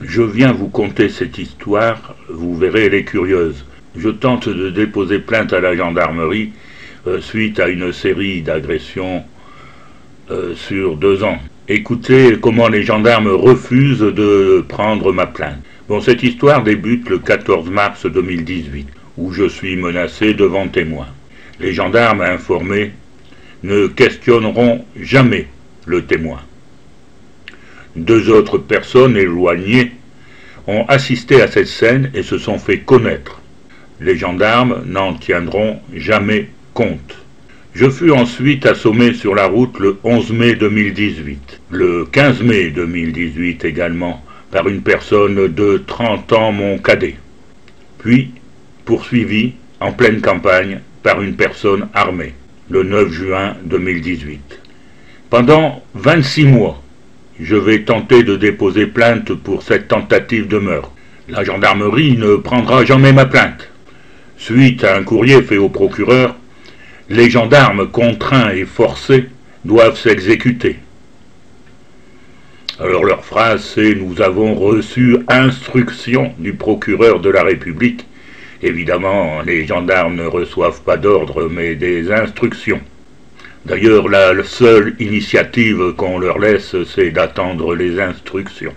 Je viens vous conter cette histoire, vous verrez, elle est curieuse. Je tente de déposer plainte à la gendarmerie suite à une série d'agressions sur 2 ans. Écoutez comment les gendarmes refusent de prendre ma plainte. Bon, cette histoire débute le 14 mars 2018, où je suis menacé devant témoins. Les gendarmes informés ne questionneront jamais le témoin. 2 autres personnes éloignées ont assisté à cette scène et se sont fait connaître. Les gendarmes n'en tiendront jamais compte. Je fus ensuite assommé sur la route le 11 mai 2018, le 15 mai 2018 également, par une personne de 30 ans, mon cadet, puis poursuivi en pleine campagne par une personne armée, le 9 juin 2018. Pendant 26 mois, je vais tenter de déposer plainte pour cette tentative de meurtre. La gendarmerie ne prendra jamais ma plainte. Suite à un courrier fait au procureur, les gendarmes contraints et forcés doivent s'exécuter. Alors leur phrase c'est « Nous avons reçu instruction du procureur de la République ». Évidemment, les gendarmes ne reçoivent pas d'ordre, mais des instructions. D'ailleurs, la seule initiative qu'on leur laisse, c'est d'attendre les instructions.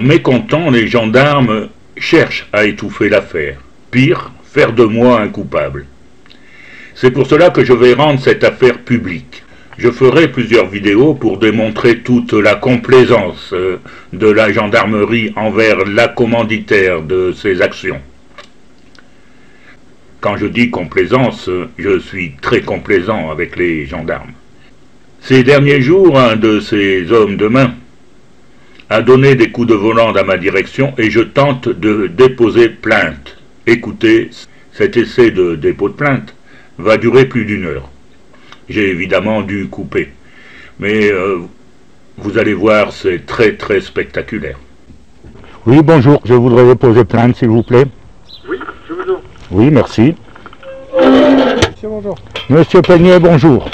Mécontents, les gendarmes cherchent à étouffer l'affaire. Pire, faire de moi un coupable. C'est pour cela que je vais rendre cette affaire publique. Je ferai plusieurs vidéos pour démontrer toute la complaisance de la gendarmerie envers la commanditaire de ces actions. Quand je dis complaisance, je suis très complaisant avec les gendarmes. Ces derniers jours, un de ces hommes de main a donné des coups de volant dans ma direction et je tente de déposer plainte. Écoutez, cet essai de dépôt de plainte va durer plus d'1 heure. J'ai évidemment dû couper, mais vous allez voir, c'est très très spectaculaire. Oui, bonjour, je voudrais déposer plainte s'il vous plaît. Oui, je vous en. Oui, merci. Monsieur, bonjour. Monsieur Peignet, bonjour.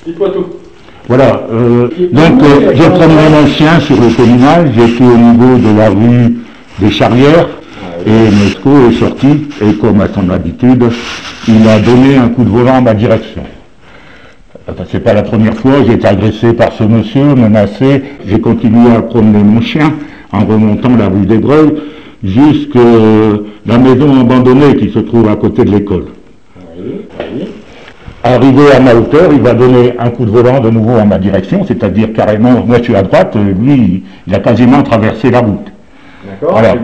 Dites-moi tout. Voilà, donc j'ai promené mon chien sur le communal, j'étais au niveau de la rue des Charrières, et Mesco est sorti, et comme à son habitude, il a donné un coup de volant à ma direction. C'est pas la première fois, j'ai été agressé par ce monsieur, menacé, j'ai continué à promener mon chien en remontant la rue des Breuils, jusqu'à la maison abandonnée qui se trouve à côté de l'école. Oui. Arrivé à ma hauteur, il va donner un coup de volant de nouveau en ma direction, c'est-à-dire carrément, moi je suis à droite, lui, il a quasiment traversé la route. D'accord, voilà. Et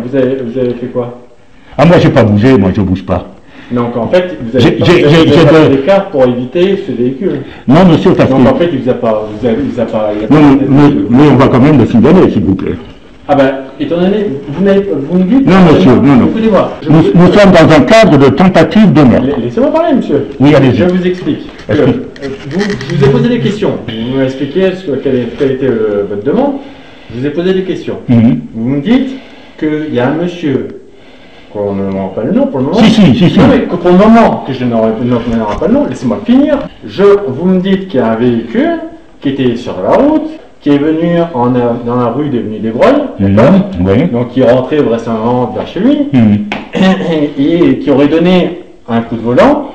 vous avez fait quoi? Ah, moi j'ai pas bougé, moi je bouge pas. Donc en fait, vous avez fait l'écart pour éviter ce véhicule. Non, monsieur, parce que... Donc en fait, il vous a pas... Non, mais on va quand même le signaler, s'il vous plaît. Ah ben, étant donné, vous me dites... Non, monsieur, non. Écoutez-moi. Nous sommes dans un cadre de tentative de meurtre. Laissez-moi parler, monsieur. Oui, allez-y. Je vous explique. Je vous ai posé des questions. Vous m'avez expliqué quelle était votre demande. Je vous ai posé des questions. Vous me dites qu'il y a un monsieur, qu'on ne nommera pas le nom pour le moment. Si. Non, mais que pour le moment, que je n'aurai pas le nom, laissez-moi finir. Vous me dites qu'il y a un véhicule qui était sur la route, qui est venu dans la rue des des Breuils, d'accord ? Oui. Donc qui est rentré vraisemblablement vers chez lui, et qui aurait donné un coup de volant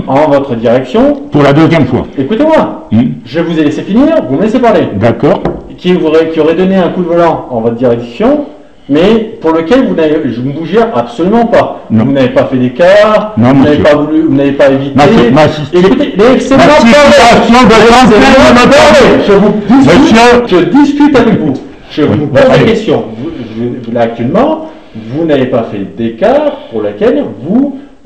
en votre direction. Pour la 2e fois. Écoutez-moi, je vous ai laissé finir, vous me laissez parler. D'accord. Qui aurait donné un coup de volant en votre direction, mais pour lequel vous ne bougez absolument pas. Non. Vous n'avez pas fait d'écart, vous n'avez pas voulu, vous n'avez pas évité. Écoutez, laissez-moi parler. Je discute avec vous. Je vous pose des questions. Là, actuellement, vous n'avez pas fait d'écart pour lequel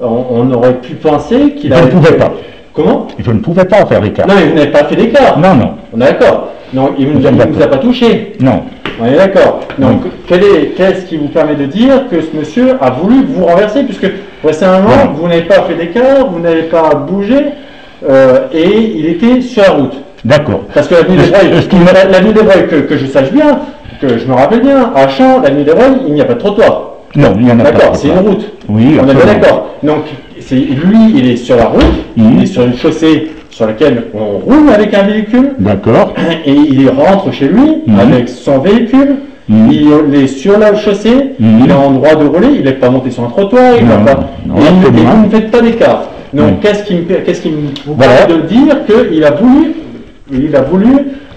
on aurait pu penser qu'il avait... Je ne pouvais pas. Comment? Je ne pouvais pas faire d'écart. Non, mais vous n'avez pas fait d'écart. Non. On est d'accord. Non, il ne vous a pas touché. Non. On est d'accord. Donc, qu'est-ce qui vous permet de dire que ce monsieur a voulu vous renverser, puisque récemment, vous n'avez pas fait d'écart, vous n'avez pas bougé, et il était sur la route. D'accord. Parce que l'avenue des Breuils, que je sache bien, que je me rappelle bien, à Champs, l'avenue des Breuils, il n'y a pas de trottoir. Non, il n'y en a pas. D'accord, c'est une route. Oui, on est bien d'accord. Donc, lui, il est sur la route, il est sur une chaussée sur laquelle on roule avec un véhicule. D'accord. Et il rentre chez lui avec son véhicule, il est sur la chaussée, il est en droit de rouler, il n'est pas monté sur un trottoir, il va pas. Et vous ne faites pas d'écart. Donc qu'est-ce qui vous permet de dire qu'il a voulu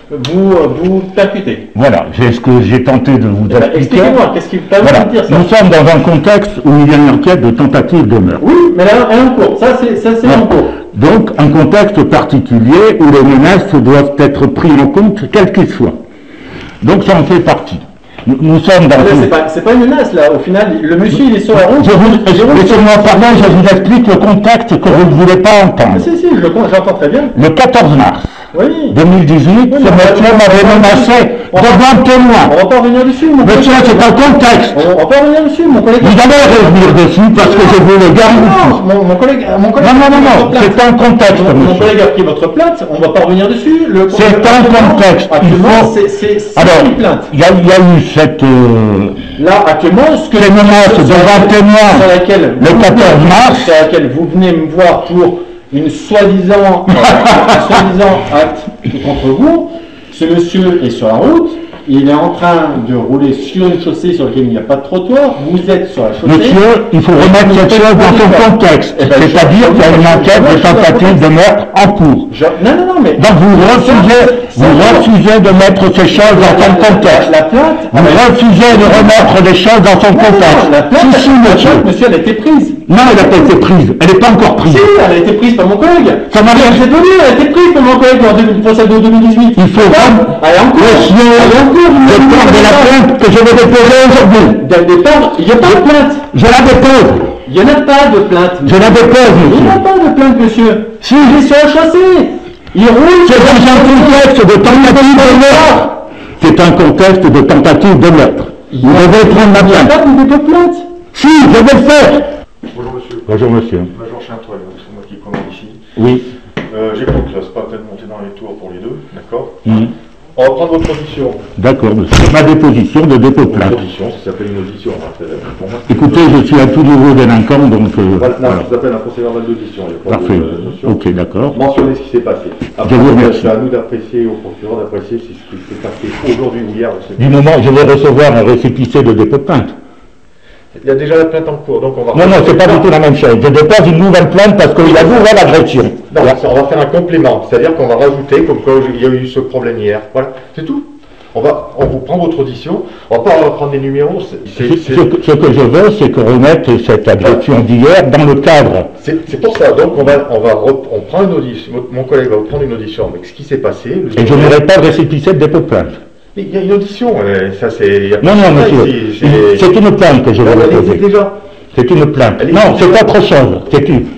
vous percuter? Voilà, c'est ce que j'ai tenté de vous expliquer. Expliquez-moi, qu'est-ce qui vous permet de dire ça? Nous sommes dans un contexte où il y a une enquête de tentative de meurtre. Oui, mais là, elle est en cours. Ça, c'est en cours. Donc, un contexte particulier où les menaces doivent être prises en compte, quelles qu'ils soient. Donc, ça en fait partie. Nous sommes dans... C'est pas une menace, là. Au final, le monsieur, il est sur la route. Laissez-moi parler, je vous explique le contexte que vous ne voulez pas entendre. Si, j'entends très bien. Le 14 mars 2018, ce monsieur m'avait menacé devant témoin. On va pas revenir dessus, mon collègue. Monsieur, c'est un contexte. On va pas revenir dessus, mon collègue. Vous allez revenir dessus parce que je vous le garantis. Mon collègue. Non, c'est un contexte, monsieur. Mon collègue a pris votre plainte, on va pas revenir dessus. C'est un contexte. C'est une plainte. Il y a eu cette... Là, actuellement, ce que les menaces devant témoin le 14 mars, sur laquelle vous venez me voir pour une soi-disant acte contre vous, ce monsieur est sur la route, il est en train de rouler sur une chaussée sur laquelle il n'y a pas de trottoir, vous êtes sur la chaussée... Monsieur, il faut remettre cette chose dans son contexte, c'est-à-dire qu'il y a une enquête de tentative de meurtre en cours. Non, mais... Donc vous refusez de mettre ces choses dans son contexte. Vous refusez de remettre les choses dans son contexte. La plainte, monsieur, elle a été prise. Non, elle n'a pas été prise. Elle n'est pas encore prise. Si, elle a été prise par mon collègue. Ça m'a l'air... Elle a été prise par mon collègue pour celle de 2018. Il faut vraiment... Elle est en cours. Je parle de la plainte que je vais déposer aujourd'hui. Il n'y a pas de plainte. Je la dépose. Il n'y en a pas de plainte. Je la dépose, monsieur. Il n'y a pas de plainte, monsieur. Si. Il est sur la chaussée. Il roule. C'est dans un contexte de tentative de meurtre. C'est un contexte de tentative de meurtre. Vous devez prendre ma plainte. Il n'y a pas de plainte. Si, je vais le faire. Bonjour monsieur. Bonjour monsieur. Major Chintoil, c'est moi qui commande ici. Oui. J'écoute là, c'est pas peut-être monter dans les tours pour les deux, d'accord. On va prendre votre audition. D'accord, monsieur. Ma déposition de dépôt de plainte. Votre audition, ça s'appelle une audition. Pour moi, écoutez, je suis à tout niveau délinquant, donc... voilà. Ça s'appelle un procès verbal d'audition. Parfait. Ok, d'accord. Mentionnez ce qui s'est passé. Après, je vous remercie. C'est à nous d'apprécier, au procureur d'apprécier si ce qui s'est passé aujourd'hui ou hier. Du moment, je vais recevoir un récépissé de dépôt de plainte. Il y a déjà la plainte en cours, donc on va... Non, c'est pas du tout la même chose. Je dépose une nouvelle plainte parce qu'il y a une nouvelle agression. Non, on va faire un complément, c'est-à-dire qu'on va rajouter, comme quoi il y a eu ce problème hier. Voilà, c'est tout. On vous prend votre audition, on va pas prendre des numéros. Ce que je veux, c'est qu'on remette cette agression d'hier dans le cadre. C'est pour ça, donc on prend une audition, mon collègue va vous prendre une audition avec ce qui s'est passé. Et je n'aurai pas de récépissé de dépôt de plainte. Il y a une audition, ça c'est... Non, monsieur, c'est une plainte que je vais déposer. C'est une plainte. Non, c'est autre chose.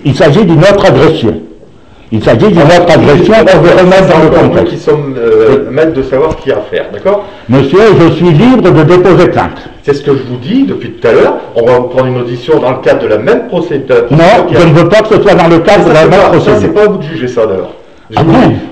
Il s'agit d'une autre agression. Il s'agit d'une autre agression qu'on veut remettre dans le contexte. Nous qui sommes maîtres de savoir ce qu'il y a à faire, d'accord? Monsieur, je suis libre de déposer plainte. C'est ce que je vous dis depuis tout à l'heure. On va vous prendre une audition dans le cadre de la même procédure. Non, je ne veux pas que ce soit dans le cadre de la même procédure. Ça, c'est pas à vous de juger ça d'ailleurs.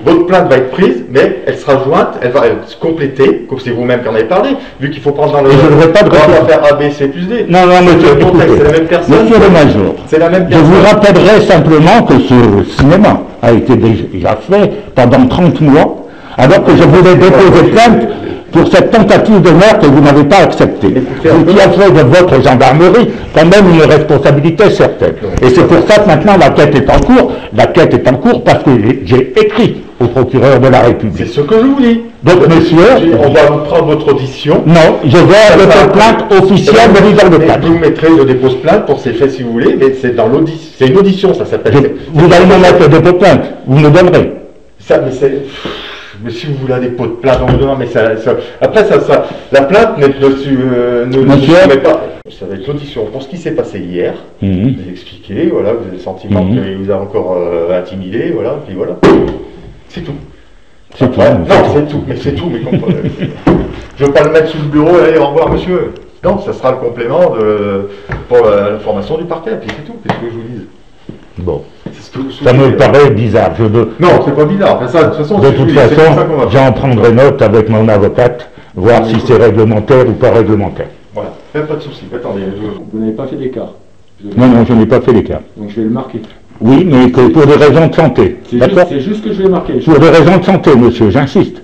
Votre plainte va être prise, mais elle sera jointe, elle va se compléter, comme c'est vous-même qui en avez parlé, vu qu'il faut prendre dans le... je ne veux pas de on va faire A, B, C plus D. Non, monsieur, écoutez, c'est la même personne. Monsieur le Major, c'est la même personne. Je vous rappellerai simplement que ce cinéma a été déjà fait pendant 30 mois, alors que je voulais déposer plainte pour cette tentative de meurtre que vous n'avez pas acceptée. Vous qui avez fait de votre gendarmerie quand même une responsabilité certaine. Et c'est pour ça que maintenant la quête est en cours. La quête est en cours parce que j'ai écrit au procureur de la République. C'est ce que je vous dis. Donc monsieur... On va vous prendre votre audition. Non, je vais votre plainte officielle de mise en cadre. Vous mettrez le dépôt de plainte pour ces faits si vous voulez, mais c'est dans l'audition. C'est une audition, ça s'appelle. Vous allez me mettre le dépôt de plainte. Vous me le donnerez. Ça, mais c'est... Mais si vous voulez un dépôt de plainte, on vous demande, mais après, la plainte ne met pas. Ça va être l'audition pour ce qui s'est passé hier. Vous avez expliqué, voilà, vous avez le sentiment qu'il vous a encore intimidé, voilà, puis voilà. C'est tout. C'est tout. Non, c'est tout, mais c'est tout, mais je ne veux pas le mettre sous le bureau, allez, au revoir monsieur. Non, ça sera le complément pour l'information du parquet, puis c'est tout, qu'est-ce que je vous dis. Bon. Ça me paraît bizarre. Non, c'est pas bizarre. Enfin, de toute façon, j'en prendrai note avec mon avocate, voir si c'est réglementaire ou pas réglementaire. Voilà, faites pas de soucis. Attendez, vous n'avez pas fait d'écart. Non, je n'ai pas fait d'écart. Donc je vais le marquer. Oui, mais pour des raisons de santé. C'est juste que je vais marquer. Pour des raisons de santé, monsieur, j'insiste.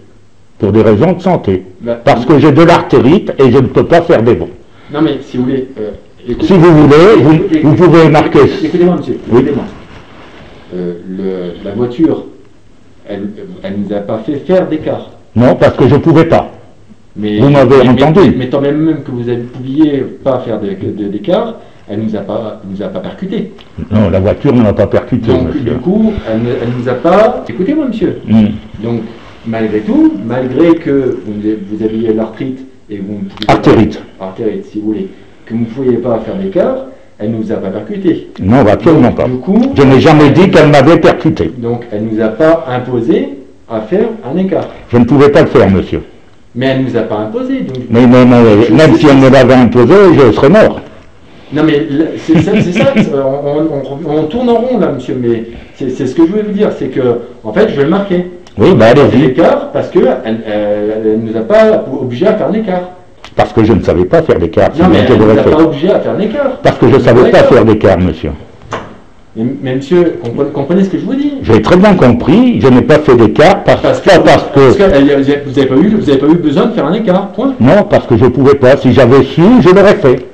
pour des raisons de santé. Parce que j'ai de l'artérite et je ne peux pas faire des bons. Non mais si vous voulez... si vous voulez, vous pouvez marquer... Écoutez-moi monsieur, écoutez-moi. La voiture, elle ne nous a pas fait faire d'écart. Non, parce que je ne pouvais pas. Mais, vous m'avez entendu. Mais tant même que vous ne pouviez pas faire d'écart, elle ne nous a pas percuté. Non, la voiture ne m'a pas percuté, donc, monsieur. Du coup, elle ne nous a pas... Écoutez-moi, monsieur. Donc, malgré tout, malgré que vous aviez l'arthrite et vous ne pouviez artérite, si vous voulez, que vous ne pouviez pas faire d'écart, elle ne nous a pas percuté. Non, absolument donc, pas. Du coup, je n'ai jamais dit qu'elle m'avait percuté. Donc, elle ne nous a pas imposé à faire un écart. Je ne pouvais pas le faire, monsieur. Mais elle ne nous a pas imposé. Donc, mais même si elle me l'avait imposé, je serais mort. Non mais c'est ça, on tourne en rond là monsieur, mais c'est ce que je voulais vous dire, c'est que en fait je vais le marquer. Oui, bah allez-y. L'écart parce qu'elle ne nous a pas obligé à faire l'écart. Parce que je ne savais pas faire d'écart. Non mais elle ne nous a pas obligé à faire l'écart. Parce que je ne savais pas faire d'écart, monsieur. Mais monsieur, comprenez ce que je vous dis. J'ai très bien compris, je n'ai pas fait d'écart parce que vous n'avez pas eu besoin de faire un écart, point. Non, parce que je ne pouvais pas. Si j'avais su, je l'aurais fait.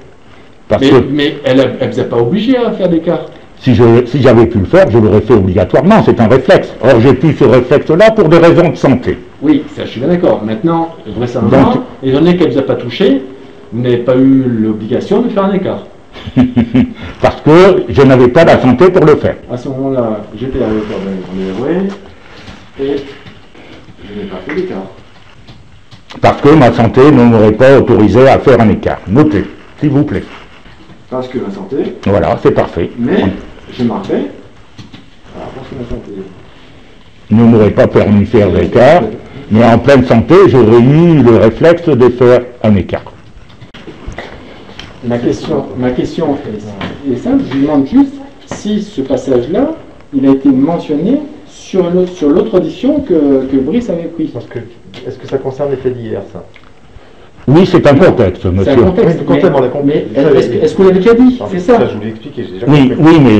Mais elle ne vous a pas obligé à faire d'écart. Si j'avais pu le faire, je l'aurais fait obligatoirement, c'est un réflexe. Or, j'ai plus ce réflexe-là pour des raisons de santé. Oui, ça je suis bien d'accord. Maintenant, vraisemblablement, étant donné qu'elle ne vous a pas touché, vous n'avez pas eu l'obligation de faire un écart. Parce que je n'avais pas la santé pour le faire. À ce moment-là, j'étais à l'auteur de l'Évré et je n'ai pas fait d'écart. Parce que ma santé ne m'aurait pas autorisé à faire un écart. Notez, s'il vous plaît. Parce que ma santé... Voilà, c'est parfait. Mais je marquais... Alors, parce que ma santé... ne m'aurait pas permis de faire d'écart, mais en pleine santé, j'aurais eu le réflexe de faire un écart. Ma question est simple, je lui demande juste si ce passage-là, il a été mentionné sur l'autre audition que Brice avait pris. Est-ce que ça concerne les faits d'hier, ça? Oui, c'est un contexte, monsieur. C'est un contexte, mais est-ce que vous l'avez déjà dit? C'est ça. Je vous l'ai expliqué, j'ai déjà compris. Oui, mais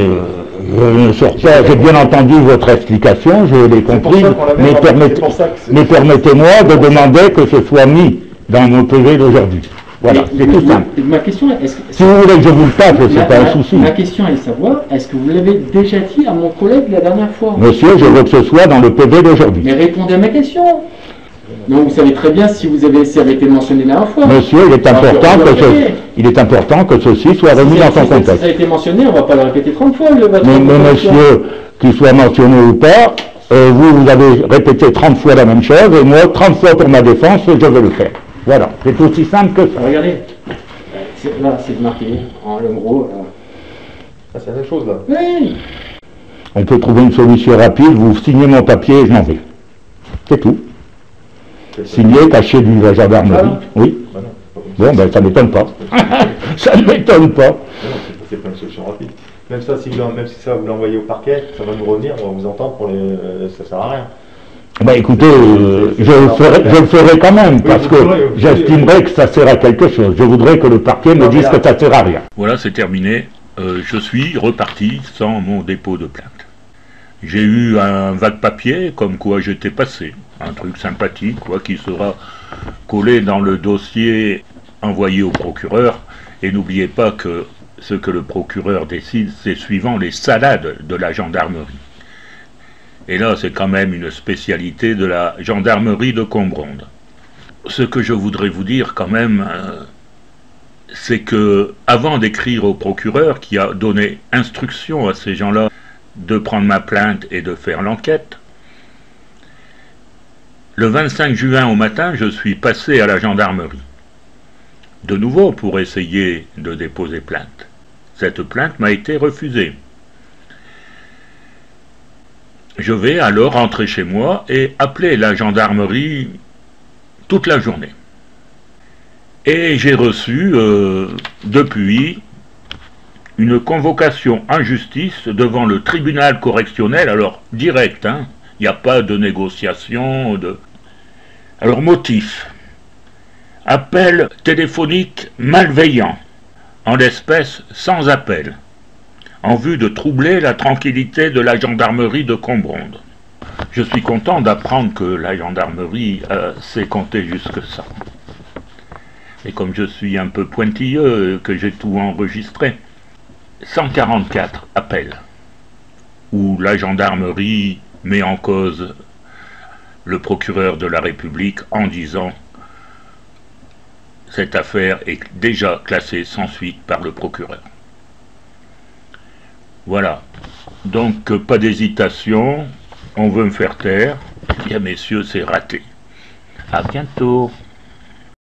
je ne sors pas. J'ai bien entendu votre explication, je l'ai compris, mais permettez-moi de demander que ce soit mis dans mon PV d'aujourd'hui. Voilà, c'est tout simple. Ma question est, si vous voulez que je vous le passe, c'est pas un souci. Ma question est de savoir, est-ce que vous l'avez déjà dit à mon collègue la dernière fois? Monsieur, je veux que ce soit dans le PV d'aujourd'hui. Mais répondez à ma question. Donc vous savez très bien si ça avait été mentionné la dernière fois. Monsieur, il est important que ceci soit remis dans son contexte. Si ça a été mentionné, on ne va pas le répéter 30 fois. Mais monsieur, qu'il soit mentionné ou pas, vous avez répété 30 fois la même chose, et moi, 30 fois pour ma défense, je vais le faire. Voilà, c'est aussi simple que ça. Regardez, là c'est marqué, en gros. Ah, c'est la même chose là. Oui. On peut trouver une solution rapide, vous signez mon papier et je m'en vais. C'est tout. Signé, caché de la gendarmerie. Oui. Bon, ben ça ne m'étonne pas. Ça ne m'étonne pas. C'est pas une solution rapide. Même ça, si vous l'envoyez au parquet, ça va nous revenir, on va vous entendre, ça sert à rien. Bah écoutez, je le ferai quand même, parce que j'estimerais que ça sert à quelque chose. Je voudrais que le parquet me dise que ça sert à rien. Voilà, c'est terminé. Je suis reparti sans mon dépôt de plainte. J'ai eu un vague papier, comme quoi j'étais passé. Un truc sympathique, quoi, qui sera collé dans le dossier envoyé au procureur. Et n'oubliez pas que ce que le procureur décide, c'est suivant les salades de la gendarmerie. Et là, c'est quand même une spécialité de la gendarmerie de Combronde. Ce que je voudrais vous dire quand même, c'est que avant d'écrire au procureur, qui a donné instruction à ces gens-là de prendre ma plainte et de faire l'enquête, le 25 juin au matin, je suis passé à la gendarmerie. De nouveau pour essayer de déposer plainte. Cette plainte m'a été refusée. Je vais alors rentrer chez moi et appeler la gendarmerie toute la journée. Et j'ai reçu depuis une convocation en justice devant le tribunal correctionnel, alors direct, hein, il n'y a pas de négociation. Alors motif, appel téléphonique malveillant, en l'espèce sans appel, en vue de troubler la tranquillité de la gendarmerie de Combronde. Je suis content d'apprendre que la gendarmerie sait compter jusque ça. Et comme je suis un peu pointilleux, que j'ai tout enregistré, 144 appels où la gendarmerie met en cause le procureur de la République en disant cette affaire est déjà classée sans suite par le procureur. Voilà. Donc pas d'hésitation, on veut me faire taire. Bien messieurs, c'est raté. À bientôt.